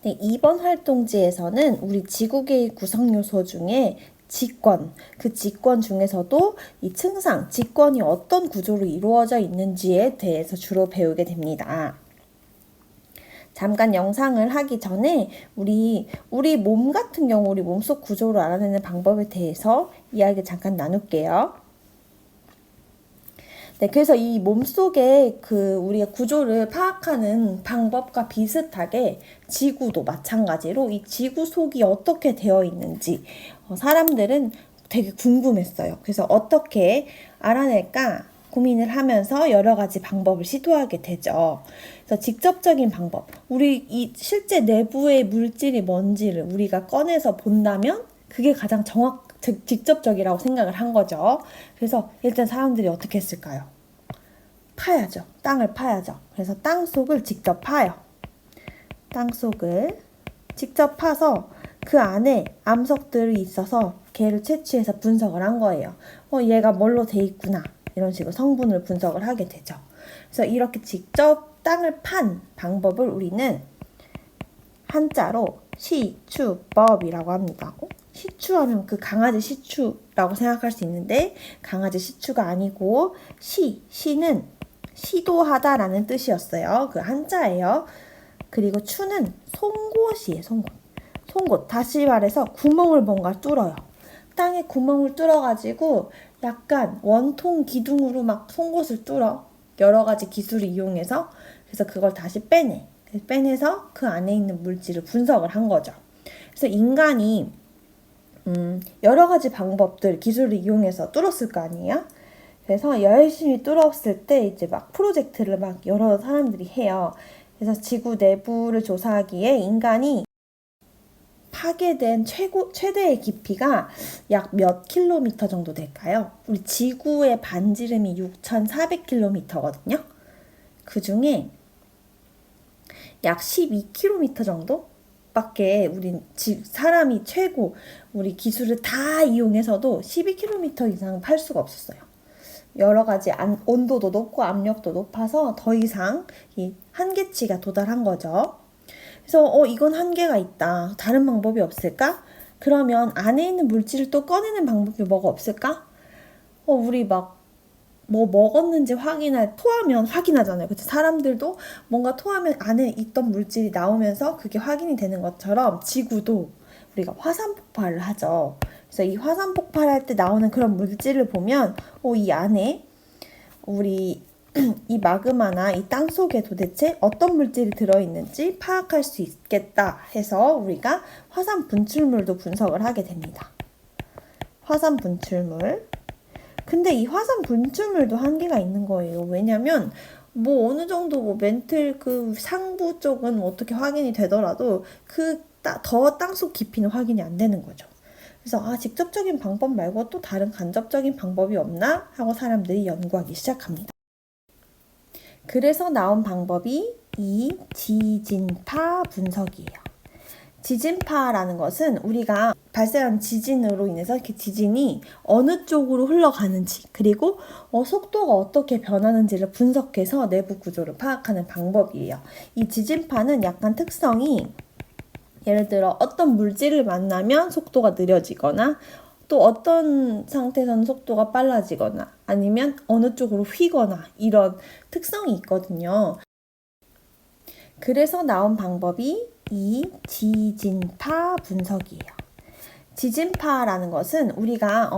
네, 이번 활동지에서는 우리 지구계의 구성 요소 중에 직권, 그 직권 중에서도 이 층상, 직권이 어떤 구조로 이루어져 있는지에 대해서 주로 배우게 됩니다. 잠깐 영상을 하기 전에 우리 몸 같은 경우 우리 몸속 구조를 알아내는 방법에 대해서 이야기 잠깐 나눌게요. 네, 그래서 이 몸속의 우리가 구조를 파악하는 방법과 비슷하게 지구도 마찬가지로 이 지구 속이 어떻게 되어 있는지 사람들은 되게 궁금했어요. 그래서 어떻게 알아낼까 고민을 하면서 여러 가지 방법을 시도하게 되죠. 그래서 직접적인 방법, 우리 이 실제 내부의 물질이 뭔지를 우리가 꺼내서 본다면 그게 가장 직접적이라고 생각을 한 거죠. 그래서 일단 사람들이 어떻게 했을까요? 파야죠. 땅을 파야죠. 그래서 땅 속을 직접 파요. 땅 속을 직접 파서 그 안에 암석들이 있어서 걔를 채취해서 분석을 한 거예요. 얘가 뭘로 돼 있구나. 이런 식으로 성분을 분석을 하게 되죠. 그래서 이렇게 직접 땅을 판 방법을 우리는 한자로 시추법이라고 합니다. 시추하면 그 강아지 시추라고 생각할 수 있는데 강아지 시추가 아니고 시는 시도하다라는 뜻이었어요. 그 한자예요. 그리고 추는 송곳이에요. 송곳. 다시 말해서 구멍을 뭔가 뚫어요. 땅에 구멍을 뚫어가지고 약간 원통 기둥으로 막 송곳을 뚫어. 여러 가지 기술을 이용해서 그래서 그걸 다시 빼내서 그 안에 있는 물질을 분석을 한 거죠. 그래서 인간이 여러 가지 방법들, 기술을 이용해서 뚫었을 거 아니에요? 그래서 열심히 뚫었을 때 이제 막 프로젝트를 막 여러 사람들이 해요. 그래서 지구 내부를 조사하기에 인간이 파괴된 최대의 깊이가 약 몇 킬로미터 정도 될까요? 우리 지구의 반지름이 6,400km거든요. 그 중에 약 12km 정도? 밖에 사람이 최고 우리 기술을 다 이용해서도 12km 이상 팔 수가 없었어요. 여러 가지 온도도 높고 압력도 높아서 더 이상 이 한계치가 도달한 거죠. 그래서 이건 한계가 있다. 다른 방법이 없을까? 그러면 안에 있는 물질을 또 꺼내는 방법이 뭐가 없을까? 우리 막 뭐 먹었는지 토하면 확인하잖아요. 그치? 사람들도 뭔가 토하면 안에 있던 물질이 나오면서 그게 확인이 되는 것처럼 지구도 우리가 화산 폭발을 하죠. 그래서 이 화산 폭발할 때 나오는 그런 물질을 보면 이 안에 우리 이 마그마나 이 땅 속에 도대체 어떤 물질이 들어있는지 파악할 수 있겠다 해서 우리가 화산 분출물도 분석을 하게 됩니다. 화산 분출물. 근데 이 화산 분출물도 한계가 있는 거예요. 왜냐면 뭐 어느 정도 멘틀 그 상부 쪽은 어떻게 확인이 되더라도 더 땅속 깊이는 확인이 안 되는 거죠. 그래서 직접적인 방법 말고 또 다른 간접적인 방법이 없나 하고 사람들이 연구하기 시작합니다. 그래서 나온 방법이 이 지진파 분석이에요. 지진파라는 것은 우리가 발생한 지진으로 인해서 이렇게 지진이 어느 쪽으로 흘러가는지 그리고 속도가 어떻게 변하는지를 분석해서 내부 구조를 파악하는 방법이에요. 이 지진파는 약간 특성이 예를 들어 어떤 물질을 만나면 속도가 느려지거나 또 어떤 상태에서는 속도가 빨라지거나 아니면 어느 쪽으로 휘거나 이런 특성이 있거든요. 그래서 나온 방법이 이 지진파 분석이에요. 지진파라는 것은 우리가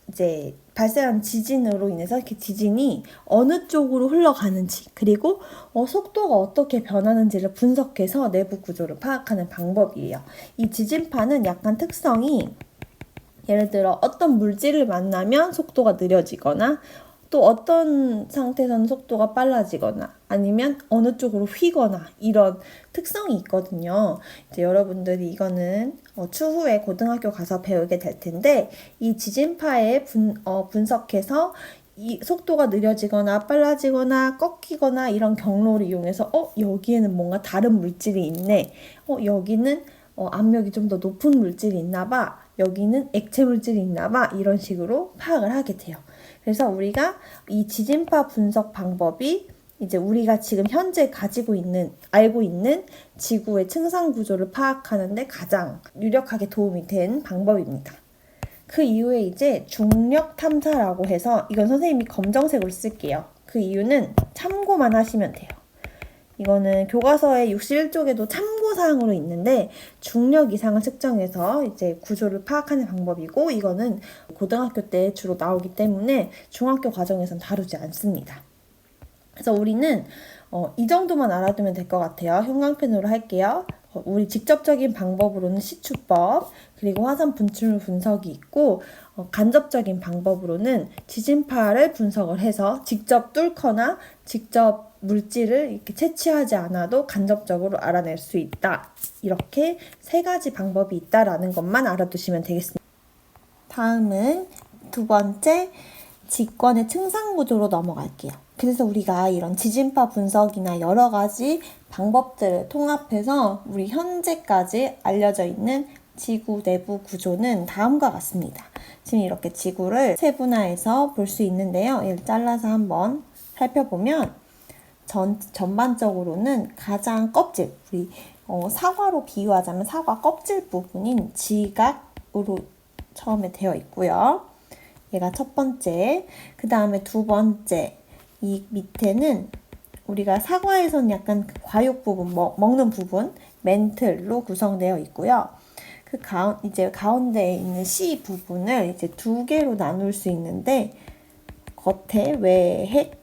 이제 발생한 지진으로 인해서 이렇게 지진이 어느 쪽으로 흘러가는지 그리고 속도가 어떻게 변하는지를 분석해서 내부 구조를 파악하는 방법이에요. 이 지진파는 약간 특성이 예를 들어 어떤 물질을 만나면 속도가 느려지거나 또 어떤 상태에서는 속도가 빨라지거나 아니면 어느 쪽으로 휘거나 이런 특성이 있거든요. 이제 여러분들이 이거는 추후에 고등학교 가서 배우게 될 텐데 이 지진파에 분석해서 이 속도가 느려지거나 빨라지거나 꺾이거나 이런 경로를 이용해서 여기에는 뭔가 다른 물질이 있네. 여기는 압력이 좀 더 높은 물질이 있나 봐. 여기는 액체 물질이 있나 봐. 이런 식으로 파악을 하게 돼요. 그래서 우리가 이 지진파 분석 방법이 이제 우리가 지금 현재 알고 있는 지구의 층상 구조를 파악하는데 가장 유력하게 도움이 된 방법입니다. 그 이후에 이제 중력 탐사라고 해서, 이건 선생님이 검정색으로 쓸게요. 그 이유는 참고만 하시면 돼요. 이거는 교과서의 61쪽에도 참고사항으로 있는데, 중력 이상을 측정해서 이제 구조를 파악하는 방법이고, 이거는 고등학교 때 주로 나오기 때문에 중학교 과정에선 다루지 않습니다. 그래서 우리는 이 정도만 알아두면 될 것 같아요. 형광펜으로 할게요. 우리 직접적인 방법으로는 시추법, 그리고 화산 분출물 분석이 있고, 간접적인 방법으로는 지진파를 분석을 해서 직접 뚫거나 직접 물질을 이렇게 채취하지 않아도 간접적으로 알아낼 수 있다. 이렇게 세 가지 방법이 있다라는 것만 알아두시면 되겠습니다. 다음은 두 번째, 직권의 층상 구조로 넘어갈게요. 그래서 우리가 이런 지진파 분석이나 여러 가지 방법들을 통합해서 우리 현재까지 알려져 있는 지구 내부 구조는 다음과 같습니다. 지금 이렇게 지구를 세분화해서 볼 수 있는데요. 얘를 잘라서 한번 살펴보면 전반적으로는 가장 껍질, 우리 사과로 비유하자면 사과 껍질 부분인 지각으로 처음에 되어 있고요. 얘가 첫 번째. 그 다음에 두 번째, 이 밑에는 우리가 사과에서는 약간 과육 부분, 먹는 부분, 멘틀로 구성되어 있고요. 이제 가운데에 있는 씨 부분을 이제 두 개로 나눌 수 있는데, 겉에 외핵,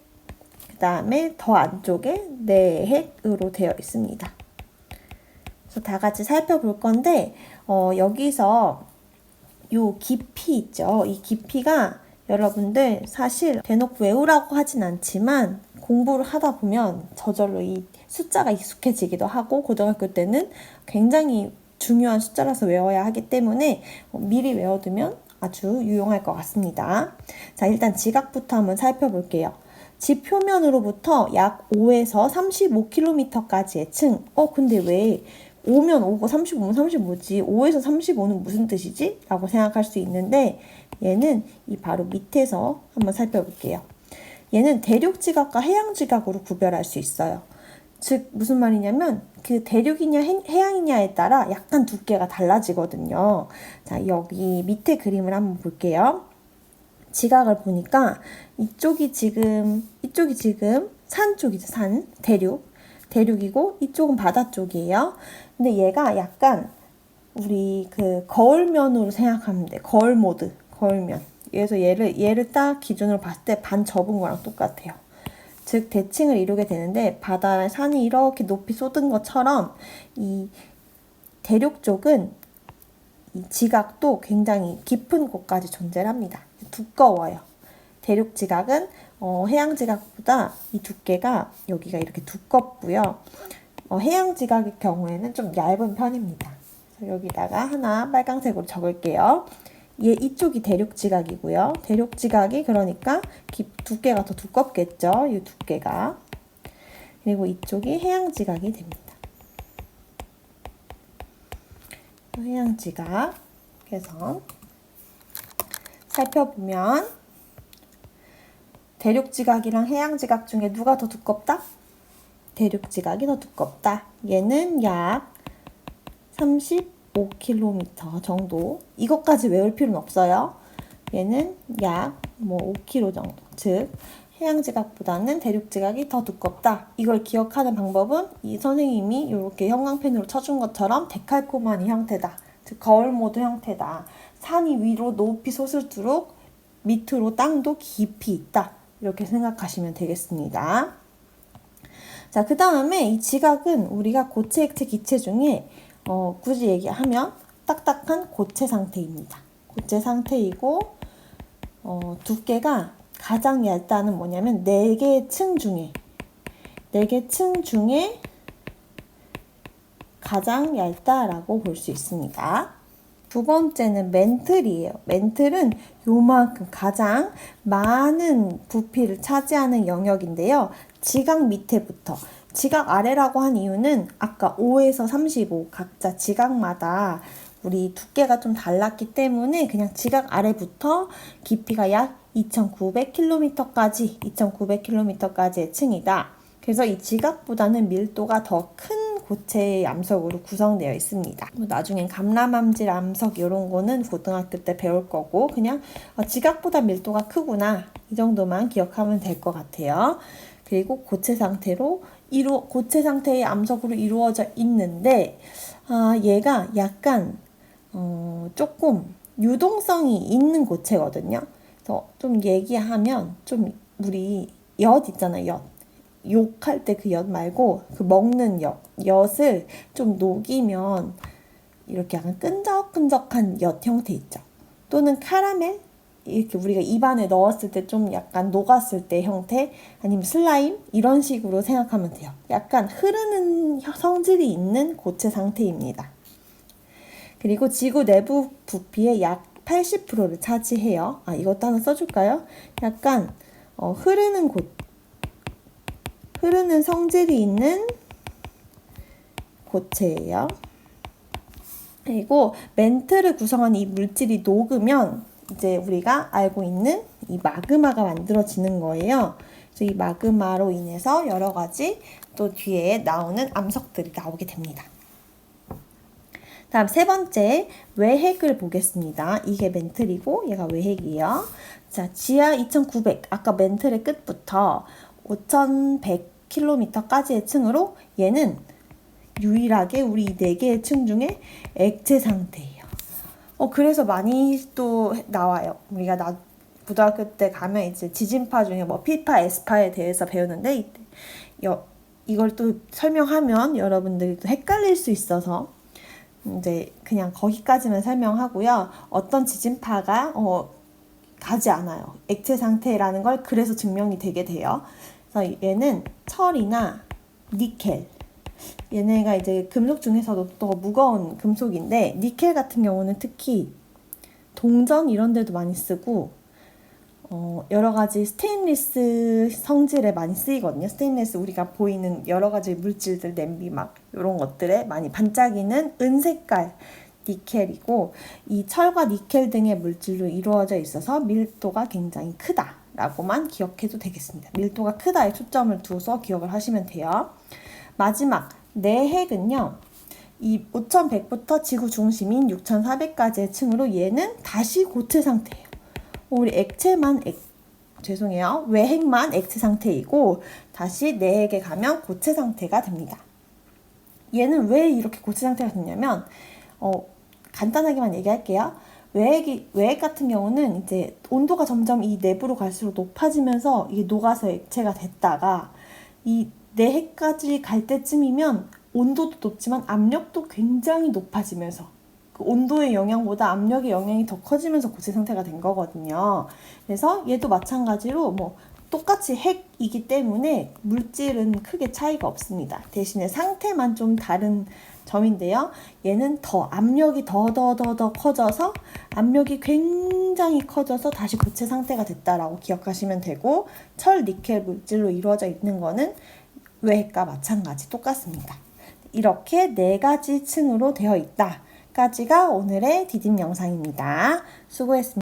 그 다음에 더 안쪽에 내핵으로 되어 있습니다. 그래서 다 같이 살펴볼 건데, 여기서 요 깊이 있죠. 이 깊이가 여러분들 사실 대놓고 외우라고 하진 않지만 공부를 하다 보면 저절로 이 숫자가 익숙해지기도 하고, 고등학교 때는 굉장히 중요한 숫자라서 외워야 하기 때문에 미리 외워두면 아주 유용할 것 같습니다. 자, 일단 지각부터 한번 살펴볼게요. 지 표면으로부터 약 5에서 35km까지의 층. 근데 왜 5면 5고 35면 35지 5에서 35는 무슨 뜻이지? 라고 생각할 수 있는데, 얘는 이 바로 밑에서 한번 살펴볼게요. 얘는 대륙 지각과 해양 지각으로 구별할 수 있어요. 즉 무슨 말이냐면 그 대륙이냐 해양이냐에 따라 약간 두께가 달라지거든요. 자, 여기 밑에 그림을 한번 볼게요. 지각을 보니까 이쪽이 지금 산 쪽이죠. 대륙이고 이쪽은 바다 쪽이에요. 근데 얘가 약간 우리 그 거울면으로 생각하면 돼. 거울면. 그래서 얘를 딱 기준으로 봤을 때 반 접은 거랑 똑같아요. 즉 대칭을 이루게 되는데, 바다에 산이 이렇게 높이 쏟은 것처럼 이 대륙 쪽은 이 지각도 굉장히 깊은 곳까지 존재를 합니다. 두꺼워요. 대륙 지각은 해양 지각보다 이 두께가 여기가 이렇게 두껍고요. 해양 지각의 경우에는 좀 얇은 편입니다. 그래서 여기다가 하나 빨강색으로 적을게요. 이쪽이 대륙 지각이고요. 대륙 지각이 그러니까 두께가 더 두껍겠죠. 이 두께가. 그리고 이쪽이 해양 지각이 됩니다. 해양 지각. 그래서 살펴보면 대륙 지각이랑 해양 지각 중에 누가 더 두껍다? 대륙 지각이 더 두껍다. 얘는 약 35km 정도. 이것까지 외울 필요는 없어요. 얘는 약 5km 정도. 즉 해양 지각보다는 대륙 지각이 더 두껍다. 이걸 기억하는 방법은 이 선생님이 이렇게 형광펜으로 쳐준 것처럼 데칼코마니 형태다. 즉 거울 모드 형태다. 산이 위로 높이 솟을수록 밑으로 땅도 깊이 있다. 이렇게 생각하시면 되겠습니다. 자, 그 다음에 이 지각은 우리가 고체, 액체, 기체 중에 굳이 얘기하면 딱딱한 고체 상태입니다. 고체 상태이고 두께가 가장 얇다는 뭐냐면 4개의 층 중에 가장 얇다라고 볼 수 있습니다. 두 번째는 멘틀이에요. 멘틀은 요만큼 가장 많은 부피를 차지하는 영역인데요. 지각 밑에부터 지각 아래라고 한 이유는 아까 5에서 35 각자 지각마다 우리 두께가 좀 달랐기 때문에 그냥 지각 아래부터 깊이가 약 2,900km까지의 층이다. 그래서 이 지각보다는 밀도가 더 큰 고체 암석으로 구성되어 있습니다. 나중엔 감람암질 암석 이런 거는 고등학교 때 배울 거고 그냥 지각보다 밀도가 크구나 이 정도만 기억하면 될 것 같아요. 그리고 고체 상태의 암석으로 이루어져 있는데 얘가 약간 조금 유동성이 있는 고체거든요. 그래서 좀 얘기하면 좀 우리 엿 있잖아요. 욕할 때 그 엿 말고 그 먹는 엿을 좀 녹이면 이렇게 약간 끈적끈적한 엿 형태 있죠. 또는 카라멜 이렇게 우리가 입안에 넣었을 때 좀 약간 녹았을 때 형태 아니면 슬라임 이런 식으로 생각하면 돼요. 약간 흐르는 성질이 있는 고체 상태입니다. 그리고 지구 내부 부피의 약 80%를 차지해요. 이것도 하나 써줄까요? 약간 흐르는 성질이 있는 고체예요. 그리고 멘트를 구성하는 이 물질이 녹으면 이제 우리가 알고 있는 이 마그마가 만들어지는 거예요. 그래서 이 마그마로 인해서 여러 가지 또 뒤에 나오는 암석들이 나오게 됩니다. 다음 세 번째 외핵을 보겠습니다. 이게 멘틀이고 얘가 외핵이에요. 자, 지하 2900 아까 멘틀의 끝부터 5100km까지의 층으로 얘는 유일하게 우리 4개의 층 중에 액체 상태예요. 그래서 많이 또 나와요. 우리가 고등학교 때 가면 이제 지진파 중에 뭐 P파, S파에 대해서 배우는데 이걸 또 설명하면 여러분들이 또 헷갈릴 수 있어서 이제 그냥 거기까지만 설명하고요. 어떤 지진파가 가지 않아요. 액체 상태라는 걸 그래서 증명이 되게 돼요. 그래서 얘는 철이나 니켈 얘네가 이제 금속 중에서도 또 무거운 금속인데 니켈 같은 경우는 특히 동전 이런 데도 많이 쓰고 여러 가지 스테인리스 성질에 많이 쓰이거든요. 스테인리스 우리가 보이는 여러 가지 물질들 냄비 막 이런 것들에 많이 반짝이는 은색깔 니켈이고 이 철과 니켈 등의 물질로 이루어져 있어서 밀도가 굉장히 크다라고만 기억해도 되겠습니다. 밀도가 크다에 초점을 두어서 기억을 하시면 돼요. 마지막 내핵은요. 이 5100부터 지구 중심인 6400까지의 층으로 얘는 다시 고체 상태예요. 우리 외핵만 액체 상태이고 다시 내핵에 가면 고체 상태가 됩니다. 얘는 왜 이렇게 고체 상태가 됐냐면 간단하게만 얘기할게요. 외핵 같은 경우는 이제 온도가 점점 이 내부로 갈수록 높아지면서 이게 녹아서 액체가 됐다가 이 내핵까지 갈 때쯤이면 온도도 높지만 압력도 굉장히 높아지면서 그 온도의 영향보다 압력의 영향이 더 커지면서 고체 상태가 된 거거든요. 그래서 얘도 마찬가지로 똑같이 핵이기 때문에 물질은 크게 차이가 없습니다. 대신에 상태만 좀 다른 점인데요. 얘는 압력이 더 커져서 압력이 굉장히 커져서 다시 고체 상태가 됐다라고 기억하시면 되고 철, 니켈 물질로 이루어져 있는 거는 외핵과 마찬가지 똑같습니다. 이렇게 4가지 층으로 되어 있다. 까지가 오늘의 디딤 영상입니다. 수고했습니다.